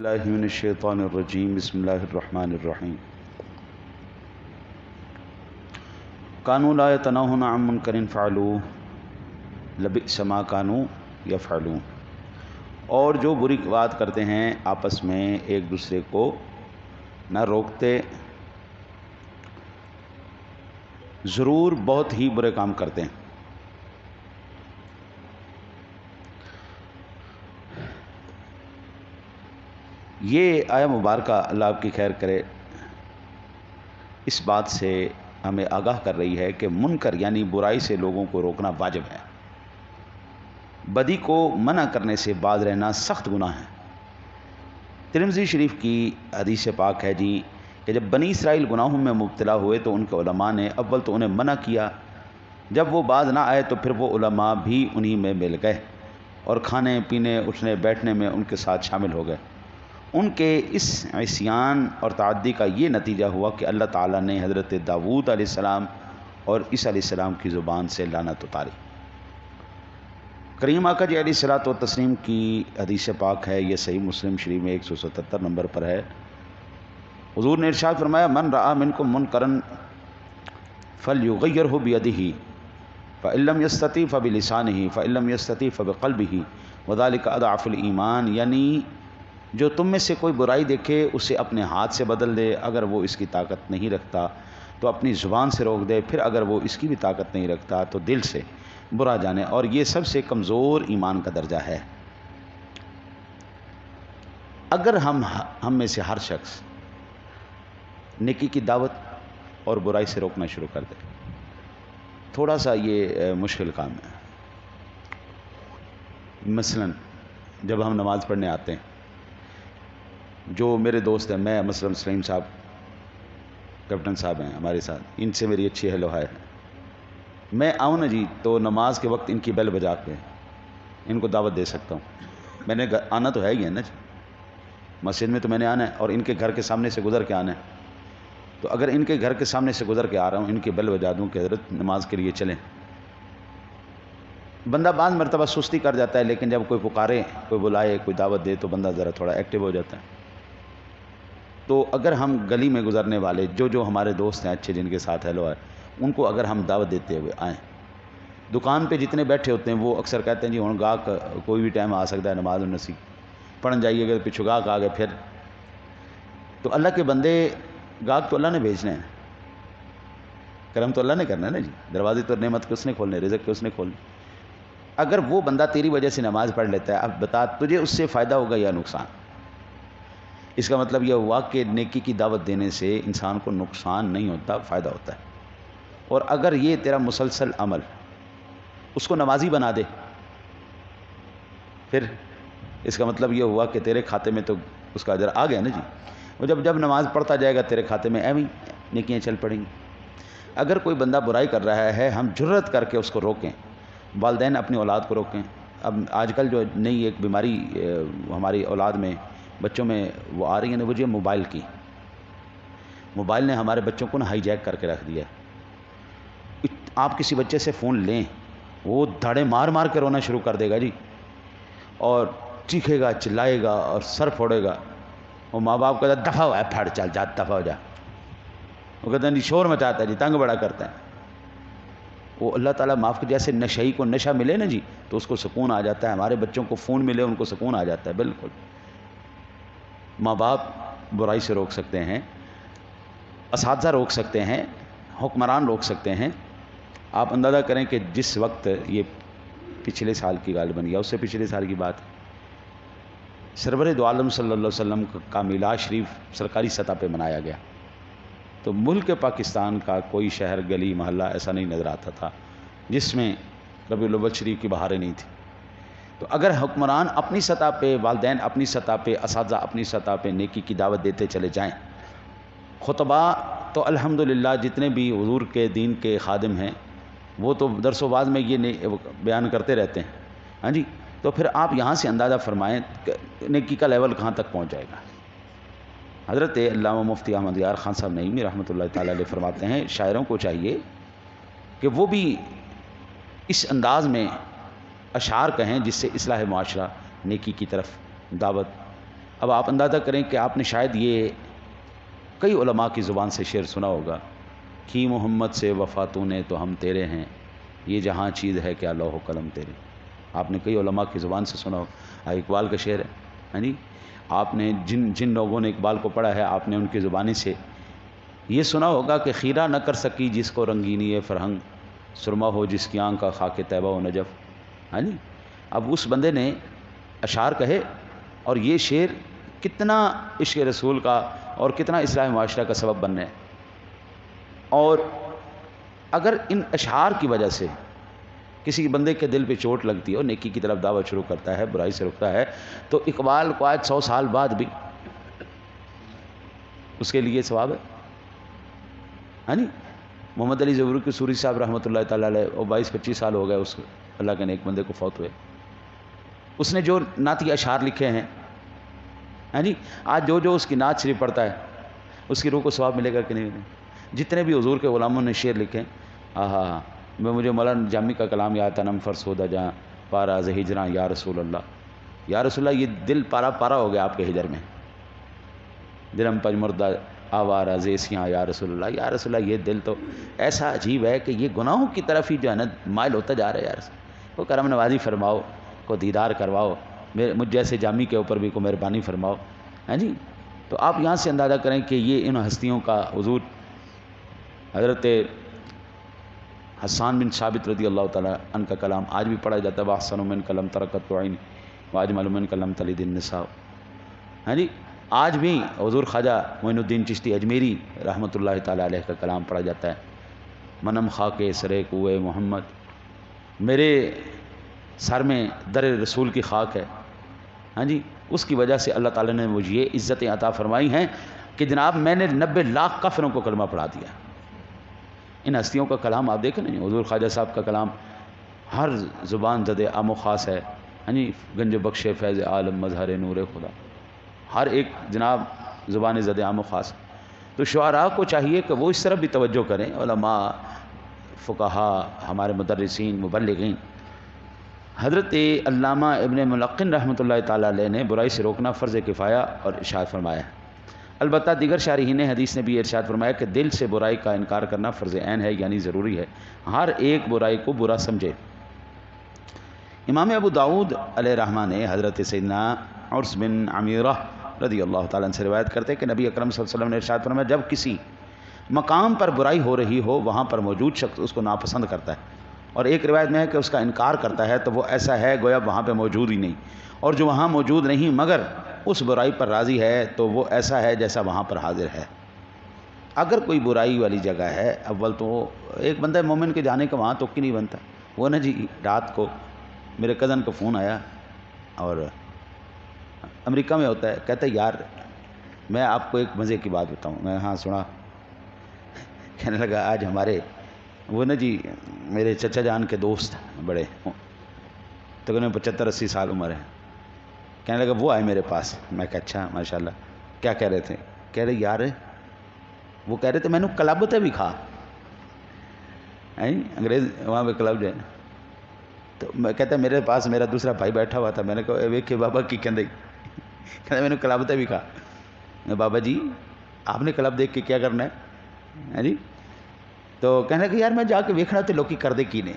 اللہ من الشیطان الرجیم بسم اللہ الرحمن الرحیم کانوا لا یتناہون عن منکر فعلوہ لبئس ما کانوا یفعلون۔ اور جو بری بات کرتے ہیں آپس میں ایک دوسرے کو نہ روکتے، ضرور بہت ہی برے کام کرتے ہیں۔ یہ آیہ مبارکہ اللہ آپ کی خیر کرے اس بات سے ہمیں آگاہ کر رہی ہے کہ منکر یعنی برائی سے لوگوں کو روکنا واجب ہے، بدی کو منع کرنے سے باز رہنا سخت گناہ ہے۔ ترمذی شریف کی حدیث پاک ہے جی کہ جب بنی اسرائیل گناہوں میں مبتلا ہوئے تو ان کے علماء نے اول تو انہیں منع کیا، جب وہ باز نہ آئے تو پھر وہ علماء بھی انہی میں مل گئے اور کھانے پینے اٹھنے بیٹھنے میں ان کے ساتھ شامل ہو گئے۔ ان کے اس عصیان اور تعدی کا یہ نتیجہ ہوا کہ اللہ تعالیٰ نے حضرت داؤد علیہ السلام اور عیسیٰ علیہ السلام کی زبان سے لعنت اتاری۔ کریم آقا جی علیہ الصلوۃ والتسلیم کی حدیث پاک ہے، یہ صحیح مسلم شریف میں 177 نمبر پر ہے۔ حضور نے ارشاد فرمایا من رأى منکم منکرا فلیغیرہ بیدہ فإن لم یستطع فبلسانہ فإن لم یستطع فبقلبہ وذلک اضعف الایمان، یعنی جو تم میں سے کوئی برائی دیکھے اسے اپنے ہاتھ سے بدل دے، اگر وہ اس کی طاقت نہیں رکھتا تو اپنی زبان سے روک دے، پھر اگر وہ اس کی بھی طاقت نہیں رکھتا تو دل سے برا جانے، اور یہ سب سے کمزور ایمان کا درجہ ہے۔ اگر ہم میں سے ہر شخص نیکی کی دعوت اور برائی سے روکنا شروع کر دے، تھوڑا سا یہ مشکل کام ہے۔ مثلا جب ہم نماز پڑھنے آتے ہیں، جو میرے دوست ہیں، میں مثلا سلیم صاحب کیپٹن صاحب ہیں ہمارے ساتھ، ان سے میری اچھی ہیلو ہائے ہے، میں آؤں نا جی تو نماز کے وقت ان کی بیل بجا کے ان کو دعوت دے سکتا ہوں۔ میں نے آنا تو ہے ہی ہے نا جی، مسجد میں تو میں نے آنا ہے اور ان کے گھر کے سامنے سے گزر کے آنا ہے، تو اگر ان کے گھر کے سامنے سے گزر کے آ رہا ہوں، ان کی بیل بجا دوں کہ حضرت نماز کے لیے چلیں، بندہ بعض مرتبہ سستی کر جاتا ہے، لیکن جب کوئی پکارے، کوئی بلائے، کوئی دعوت دے تو بندہ ذرا تھوڑا ایکٹیو ہو جاتا ہے۔ تو اگر ہم گلی میں گزرنے والے جو ہمارے دوست ہیں اچھے، جن کے ساتھ ہیلو ہے، ان کو اگر ہم دعوت دیتے ہوئے آئیں، دکان پہ جتنے بیٹھے ہوتے ہیں وہ اکثر کہتے ہیں جی ہوں گاہک کوئی بھی ٹائم آ سکتا ہے، نماز و نصیب پڑھن جائیے گا، پچھو گاہک آ گئے، پھر تو اللہ کے بندے، گاہک تو اللہ نے بھیجنے ہیں، کرم تو اللہ نے کرنا ہے نا جی، دروازے تو نعمت کے اس نے کھولنے، رزق کے اس نے کھولنے۔ اگر وہ بندہ تیری وجہ سے نماز پڑھ لیتا ہے، اب بتا تجھے اس سے فائدہ ہوگا یا نقصان؟ اس کا مطلب یہ ہوا کہ نیکی کی دعوت دینے سے انسان کو نقصان نہیں ہوتا، فائدہ ہوتا ہے۔ اور اگر یہ تیرا مسلسل عمل اس کو نمازی بنا دے، پھر اس کا مطلب یہ ہوا کہ تیرے کھاتے میں تو اس کا اجر آ گیا نا جی، وہ جب نماز پڑھتا جائے گا تیرے کھاتے میں ایویں نیکیاں چل پڑیں گی۔ اگر کوئی بندہ برائی کر رہا ہے، ہم جرت کر کے اس کو روکیں، والدین اپنی اولاد کو روکیں۔ اب آج کل جو نئی ایک بیماری ہماری اولاد میں، بچوں میں وہ آ رہی ہے نا، وہ جو موبائل کی، موبائل نے ہمارے بچوں کو نا ہائی جیک کر کے رکھ دیا ہے۔ آپ کسی بچے سے فون لیں، وہ دھاڑے مار مار کے رونا شروع کر دے گا جی، اور چیخے گا، چلائے گا اور سر پھوڑے گا، وہ ماں باپ کہتا ہے دفع ہو ہے، پھڑ چل جا، دفع ہو جا، وہ کہتے ہیں جی شور مچاتا ہے جی، تنگ بڑا کرتا ہے۔ وہ اللہ تعالیٰ معاف کر، جیسے نشئی کو نشہ ملے نا جی تو اس کو سکون آ جاتا ہے، ہمارے بچوں کو فون ملے ان کو سکون آ جاتا ہے۔ بالکل ماں باپ برائی سے روک سکتے ہیں، اساتذہ روک سکتے ہیں، حکمران روک سکتے ہیں۔ آپ اندازہ کریں کہ جس وقت یہ پچھلے سال کی غالباً یا اس سے پچھلے سال کی بات، سرور دو عالم صلی اللہ علیہ وسلم کا میلاد شریف سرکاری سطح پہ منایا گیا، تو ملک پاکستان کا کوئی شہر، گلی، محلہ ایسا نہیں نظر آتا تھا جس میں ربیع الاول شریف کی بہاریں نہیں تھیں۔ تو اگر حکمران اپنی سطح پہ، والدین اپنی سطح پہ، اساتذہ اپنی سطح پہ نیکی کی دعوت دیتے چلے جائیں، خطبہ تو الحمدللہ جتنے بھی حضور کے دین کے خادم ہیں وہ تو درس و واعظ میں یہ بیان کرتے رہتے ہیں، ہاں جی، تو پھر آپ یہاں سے اندازہ فرمائیں کہ نیکی کا لیول کہاں تک پہنچ جائے گا۔ حضرت علامہ مفتی احمد یار خان صاحب نعیمی رحمۃ اللہ تعالیٰ علیہ فرماتے ہیں شاعروں کو چاہیے کہ وہ بھی اس انداز میں اشعار کہیں جس سے اصلاح معاشرہ، نیکی کی طرف دعوت اب آپ اندازہ کریں کہ آپ نے شاید یہ کئی علماء کی زبان سے شعر سنا ہوگا، کی محمد سے وفا تو نے تو ہم تیرے ہیں، یہ جہاں چیز ہے کیا لوح و قلم تیرے۔ آپ نے کئی علماء کی زبان سے سنا ہوگا، اقبال کا شعر ہے، ہاں جی۔ آپ نے جن لوگوں نے اقبال کو پڑھا ہے، آپ نے ان کی زبانی سے یہ سنا ہوگا کہ خیرہ نہ کر سکی جس کو رنگینی فرہنگ، سرما ہو جس کی آنکھ کا خاک طیبہ و نجف، ہاں جی۔ اب اس بندے نے اشعار کہے، اور یہ شعر کتنا عشق رسول کا اور کتنا اصلاح معاشرہ کا سبب بننے ہے۔ اور اگر ان اشعار کی وجہ سے کسی بندے کے دل پہ چوٹ لگتی ہے اور نیکی کی طرف دعوت شروع کرتا ہے، برائی سے رکتا ہے، تو اقبال کو آج 100 سال بعد بھی اس کے لیے ثواب ہے، ہاں جی۔ محمد علی ظہوری کی سوری صاحب رحمۃ اللہ تعالیٰ علیہ، وہ 22-25 سال ہو گئے اس اللہ کے نیک بندے کو فوت ہوئے۔ اس نے جو نعتی اشعار لکھے ہیں، ہاں جی، آج جو اس کی نعت شریف پڑھتا ہے اس کی روح کو ثواب ملے گا کہ نہیں ملے گا؟ جتنے بھی حضور کے غلاموں نے شعر لکھے، آہا، مجھے مولانا جامی کا کلام یاد تھا، نم فرسودہ جہاں پارا ز ہجراں یا رسول اللہ، یا رسول اللہ، یہ دل پارا پارا ہو گیا آپ کے ہجر میں، دلم پج مردہ آوارہ زیسیاں یا رسول اللہ، یا رسول اللہ، یہ دل تو ایسا عجیب ہے کہ یہ گناہوں کی طرف ہی جو ہے نا مائل ہوتا جا رہا ہے۔ یار کو کرم نوازی فرماؤ، کو دیدار کرواؤ، مجھ جیسے جامی کے اوپر بھی کو مہربانی فرماؤ، ہاں جی۔ تو آپ یہاں سے اندازہ کریں کہ یہ ان ہستیوں کا حضور حضرت حسان بن ثابت رضی اللہ تعالیٰ عنہ کا کلام آج بھی پڑھا جاتا ہے، وَأَحْسَنُ مِنْكَ لَمْ تَرَكَتْ عَيْنِي وَأَجْمَلُ مِنْكَ لَمْ تَلِدِ النِّسَاءُ، ہاں جی۔ آج بھی حضور خواجہ معین الدین چشتی اجمیری رحمۃ اللہ تعالیٰ علیہ کا کلام پڑھا جاتا ہے، منم خاک سرے کوئے محمد، میرے سر میں در رسول کی خاک ہے، ہاں جی۔ اس کی وجہ سے اللہ تعالیٰ نے مجھے یہ عزتیں عطا فرمائی ہیں کہ جناب میں نے 90 لاکھ کافروں کو کلمہ پڑھا دیا۔ ان ہستیوں کا کلام آپ دیکھیں نا، حضور خواجہ صاحب کا کلام ہر زبان زد عام و خاص ہے، ہاں جی۔ گنج بخش فیض عالم مظہر نور خدا، ہر ایک جناب زبان زد عام و خاص۔ تو شعراء کو چاہیے کہ وہ اس طرف بھی توجہ کریں، علماء، فقہا، ہمارے مدرسین، مبلغین۔ حضرت علامہ ابن ملقن رحمۃ اللہ تعالیٰ علیہ نے برائی سے روکنا فرض کفایہ اور ارشاد فرمایا ہے۔ البتہ دیگر شارحین حدیث نے بھی ارشاد فرمایا کہ دل سے برائی کا انکار کرنا فرض عین ہے، یعنی ضروری ہے، ہر ایک برائی کو برا سمجھے۔ امام ابو داؤد علیہ رحمہ نے حضرت سیدنا عرس بن عمیرہ رضی اللہ تعالیٰ عنہ سے روایت کرتے کہ نبی اکرم صلی اللہ علیہ وسلم نے ارشاد فرمایا، جب کسی مقام پر برائی ہو رہی ہو، وہاں پر موجود شخص اس کو ناپسند کرتا ہے، اور ایک روایت میں ہے کہ اس کا انکار کرتا ہے، تو وہ ایسا ہے گویا وہاں پہ موجود ہی نہیں، اور جو وہاں موجود نہیں مگر اس برائی پر راضی ہے، تو وہ ایسا ہے جیسا وہاں پر حاضر ہے۔ اگر کوئی برائی والی جگہ ہے، اول تو ایک بندہ مومن کے جانے کا وہاں تو کی نہیں بنتا۔ وہ نا جی رات کو میرے کزن کا فون آیا، اور امریکہ میں ہوتا ہے، کہتا ہے یار میں آپ کو ایک مزے کی بات بتاؤں۔ میں ہاں سنا۔ کہنے لگا آج ہمارے وہ نا جی میرے چچا جان کے دوست بڑے تقریباً 75-80 سال عمر ہے، کہنے لگا وہ آئے میرے پاس۔ میں کہا اچھا ماشاءاللہ، کیا کہہ رہے تھے؟ کہہ رہے یار وہ کہہ رہے تھے میں نے کلب تے بھی کھا، انگریز وہاں پہ کلب جو ہے، تو میں کہتا ہے میرے پاس میرا دوسرا بھائی بیٹھا ہوا تھا، میں نے کہا ویکھے بابا کی کہتے میں نے کلب تے بھی کھا۔ میں بابا جی آپ نے کلب دیکھ کے کیا کرنا ہے جی؟ تو کہنے لگا یار میں جا کے ویکھنا تے لوکی کردے کی نے،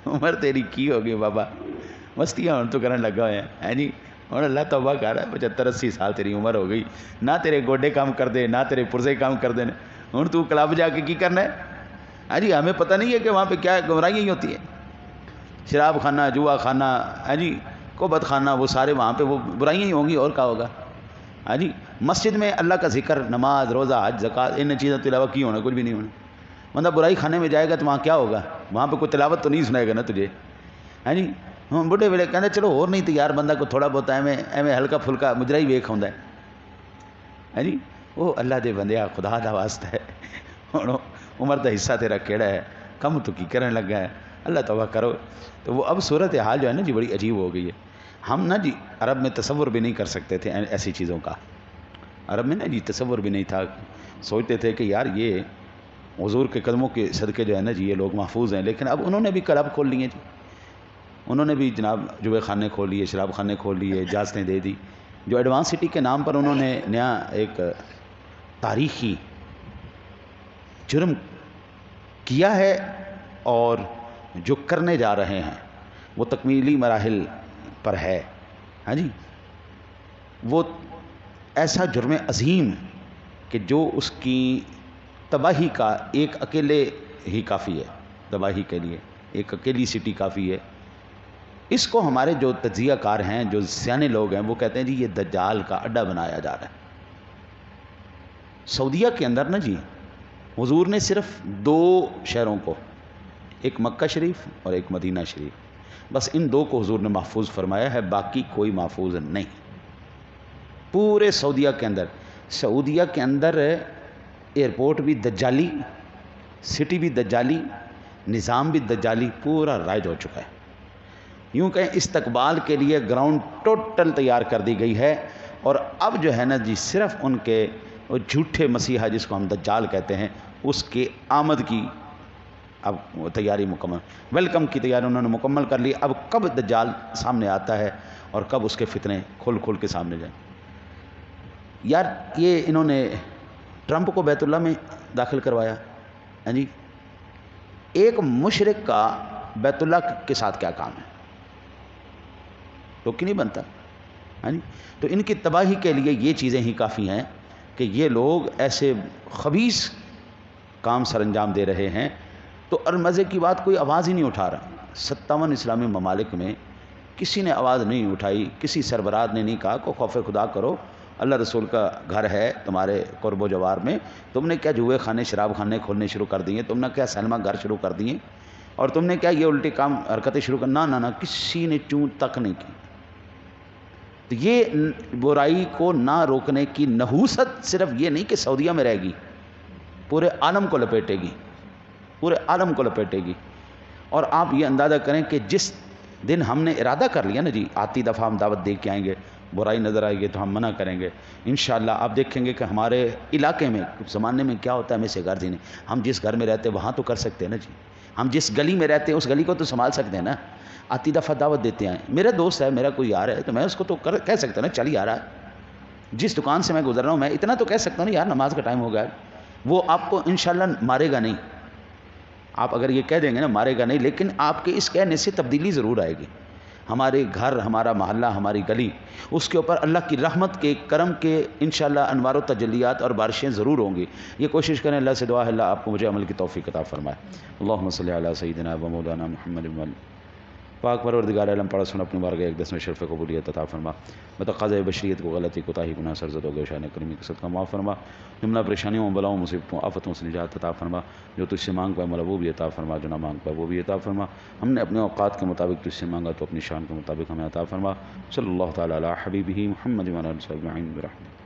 عمر تیری کی ہوگی بابا، مستیاں ہوں تو کرن لگا ہوئے ہیں جی، ہوں اللہ توبہ کر رہا ہے، 75-80 سال تیری عمر ہو گئی، نہ تیرے گوڈے کام کر دے نہ تیرے پرزے کام کر دے، ہوں تو کلب جا کے کی کرنا ہے؟ ہاں جی، ہمیں پتہ نہیں ہے کہ وہاں پہ کیا گمراہیاں ہی ہوتی ہیں، شراب خانہ، جوا خانہ، ہاں جی، کوبت خانہ، وہ سارے وہاں پہ وہ برائیاں ہی ہوں گی، اور کیا ہوگا؟ ہاں جی، مسجد میں اللہ کا ذکر، نماز، روزہ، حج، زکوٰۃ، ان چیزوں کے علاوہ کی ہونا؟ کچھ بھی نہیں ہونا۔ بندہ برائی خانے میں جائے گا تو وہاں کیا ہوگا؟ وہاں پہ کوئی تلاوت تو نہیں سنائے گا نا تجھے، ہاں جی۔ ہم بڑھے ویلے کہتے چلو اور نہیں تو یار بندہ کو تھوڑا بہت ایویں ہلکا پھلکا مجرا ہی ویکھ ہوندا ہے، ہاں جی۔ وہ اللہ دے بندیا خدا دا واسطہ ہے، ہن عمر دا حصہ تیرا کیڑا ہے، کم تو کی کرن لگا ہے، اللہ توبہ کرو۔ تو وہ اب صورت حال جو ہے نا جی بڑی عجیب ہو گئی ہے۔ ہم نا جی عرب میں تصور بھی نہیں کر سکتے تھے ایسی چیزوں کا، عرب میں نا جی تصور بھی نہیں تھا، سوچتے تھے کہ یار یہ حضور کے قدموں کے صدقے جو ہے نا جی یہ لوگ محفوظ ہیں، لیکن اب انہوں نے بھی کلب کھول لیے جی، انہوں نے بھی جناب جوے خانے کھول لیے، شراب خانے کھول لیے، اجازتیں دے دی. جو ایڈوانس سٹی کے نام پر انہوں نے نیا ایک تاریخی جرم کیا ہے اور جو کرنے جا رہے ہیں وہ تکمیلی مراحل پر ہے. ہاں جی، وہ ایسا جرم عظیم کہ جو اس کی تباہی کا ایک اکیلے ہی کافی ہے، تباہی کے لیے ایک اکیلی سٹی کافی ہے. اس کو ہمارے جو تجزیہ کار ہیں، جو سیانے لوگ ہیں، وہ کہتے ہیں جی یہ دجال کا اڈا بنایا جا رہا ہے. سعودیہ کے اندر نا جی حضور نے صرف 2 شہروں کو، ایک مکہ شریف اور ایک مدینہ شریف، بس ان 2 کو حضور نے محفوظ فرمایا ہے، باقی کوئی محفوظ نہیں. پورے سعودیہ کے اندر ایئرپورٹ بھی دجالی، سٹی بھی دجالی، نظام بھی دجالی، پورا رائج ہو چکا ہے. یوں کہیں استقبال کے لیے گراؤنڈ ٹوٹل تیار کر دی گئی ہے. اور اب جو ہے نا جی صرف ان کے جھوٹے مسیحا جس کو ہم دجال کہتے ہیں اس کے آمد کی اب تیاری مکمل، ویلکم کی تیاری انہوں نے مکمل کر لی. اب کب دجال سامنے آتا ہے اور کب اس کے فتنے کھل کے سامنے جائیں. یار یہ انہوں نے ٹرمپ کو بیت اللہ میں داخل کروایا. ہاں جی، ایک مشرک کا بیت اللہ کے ساتھ کیا کام ہے؟ تو نہیں بنتا. ہاں جی، تو ان کی تباہی کے لیے یہ چیزیں ہی کافی ہیں کہ یہ لوگ ایسے خبیث کام سر انجام دے رہے ہیں. تو اور مزے کی بات، کوئی آواز ہی نہیں اٹھا رہا. 57 اسلامی ممالک میں کسی نے آواز نہیں اٹھائی، کسی سربراہ نے نہیں کہا کہ خوف خدا کرو، اللہ رسول کا گھر ہے تمہارے قرب و جوار میں، تم نے کیا جوئے خانے شراب خانے کھولنے شروع کر دیے، تم نے کیا سینما گھر شروع کر دیے، اور تم نے کیا یہ الٹی کام حرکتیں شروع کر. نہ کسی نے چون تک نہیں کی. تو یہ برائی کو نہ روکنے کی نحوست صرف یہ نہیں کہ سعودیہ میں رہے گی، پورے عالم کو لپیٹے گی، پورے عالم کو لپیٹے گی. اور آپ یہ اندازہ کریں کہ جس دن ہم نے ارادہ کر لیا نا جی آتی دفعہ ہم دعوت دے کے آئیں گے، برائی نظر آئے گی تو ہم منع کریں گے انشاءاللہ. آپ دیکھیں گے کہ ہمارے علاقے میں زمانے میں کیا ہوتا ہے، ہمیں سے غرض ہی نہیں. ہم جس گھر میں رہتے ہیں وہاں تو کر سکتے ہیں نا جی، ہم جس گلی میں رہتے ہیں اس گلی کو تو سنبھال سکتے ہیں نا. آتی دفعہ دعوت دیتے ہیں، میرا دوست ہے، میرا کوئی یار ہے، تو میں اس کو تو کہہ سکتا ہوں نا چل یار، جس دکان سے میں گزر رہا ہوں میں اتنا تو کہہ سکتا ہوں نا یار نماز کا ٹائم ہو گیا. وہ آپ کو انشاءاللہ مارے گا نہیں. آپ اگر یہ کہہ دیں گے نا مارے گا نہیں، لیکن آپ کے اس کہنے سے تبدیلی ضرور آئے گی. ہمارے گھر، ہمارا محلہ، ہماری گلی، اس کے اوپر اللہ کی رحمت کے، کرم کے انشاءاللہ انوار و تجلیات اور بارشیں ضرور ہوں گی. یہ کوشش کریں. اللہ سے دعا ہے اللہ آپ کو مجھے عمل کی توفیق عطا فرمائے. اللہم صلی علی سیدنا و مولانا محمد پاک پروردگار عالم پڑھ سن اپنی بارگاہ ایک دس میں شرف قبولیت عطا فرما. بتقاضۂ بشریت کو غلطی کوتاہی گناہ سرزد و گوشان کریمی کے صدقہ معاف فرما. جملہ پریشانیوں بلاؤں مصیبتوں آفتوں سے نجات عطا فرما. جو تجھ سے مانگ پائے مولا وہ بھی عطا فرما، جو نہ مانگ پائے وہ بھی عطا فرما. ہم نے اپنے اوقات کے مطابق تجھ سے مانگا تو اپنی شان کے مطابق ہمیں عطا فرما. صلی اللہ تعالی علی حبیبہ محمد و علی آلہ وصحبہ اجمعین برحمتک.